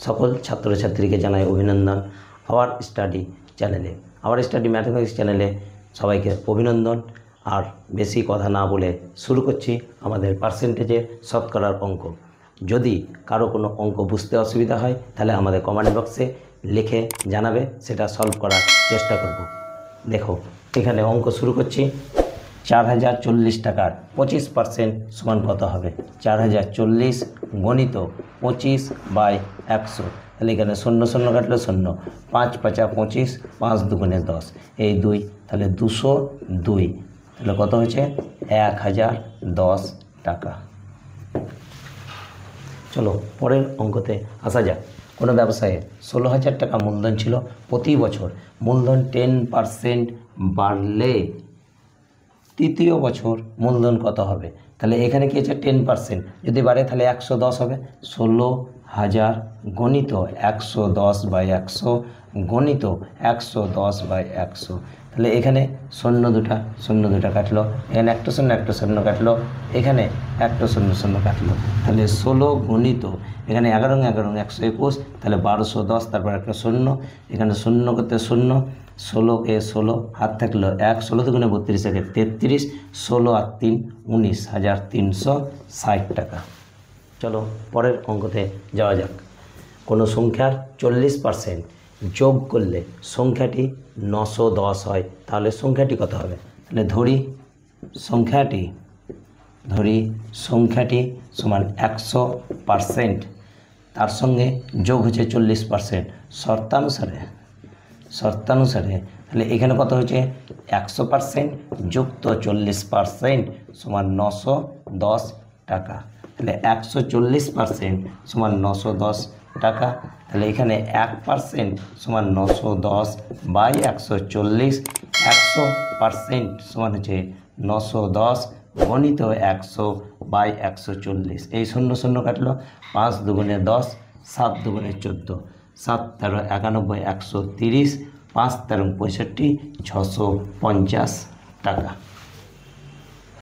সকল ছাত্রছাত্রীকে জানাই অভিনন্দন আওয়ার স্টাডি চ্যানেলে। আওয়ার স্টাডি ম্যাথমেটিক্স চ্যানেলে সবাইকে অভিনন্দন। আর বেশি কথা না বলে শুরু করছি আমাদের পার্সেন্টেজের শতকরার অঙ্ক। যদি কারো কোনো অঙ্ক বুঝতে অসুবিধা হয় তাহলে আমাদের কমেন্ট বক্সে লিখে জানাবে, সেটা সলভ করার চেষ্টা করব। দেখো এখানে অঙ্ক শুরু করছি। 4040 টাকার 25% সমান কত হবে? 4040 গণিত 25/100। তাহলে এখানে 0 0 কাটলে 0, 5 5 25, 5 2 10, এই 2, তাহলে 202। তাহলে কত হচ্ছে? 1010 টাকা। চলো পরের অঙ্কতে আসা যাক। কোনো ব্যবসায়ে 16,000 টাকা মূলধন ছিল। প্রতি বছর মূলধন 10% বাড়লে তৃতীয় বছর মূলধন কত হবে? তাহলে এখানে কি আছে? 10% যদি বাড়ে তাহলে 110 হবে। 16,000 গণিত 110/100 গণিত 110/100। তাহলে এখানে 0 2 কাটলো, এখানে একটা শূন্য কাটলো, এখানে একটা 0 কাটলো। তাহলে 16 গণিত এখানে 11 11 121, তাহলে 1210, তারপর একটা 0, এখানে 0 করতে 0, 16 16 হাত থাকলো 1, 16 2 32 একে 33, 16 আর 3 19,360 টাকা। চলো পরের অঙ্কতে যাওয়া যাক। কোনো সংখ্যার 40% যোগ করলে সংখ্যাটি 910 হয়, তাহলে সংখ্যাটি কত হবে? তাহলে ধরি সংখ্যাটি সমান 100%, তার সঙ্গে যোগ হচ্ছে 40% শর্তানুসারে। তাহলে এখানে কত হচ্ছে? 100% যুক্ত 40% সমান 910 টাকা। তাহলে 140% সমান 910 টাকা। তাহলে এখানে 1% সমান 910/140, 100% সমান হচ্ছে 910 গণিত 100/140। এই 0 0 কাটলো, 5 2 10, 7 2 14, 7 13 91, 130, 5 13 65, 650 টাকা।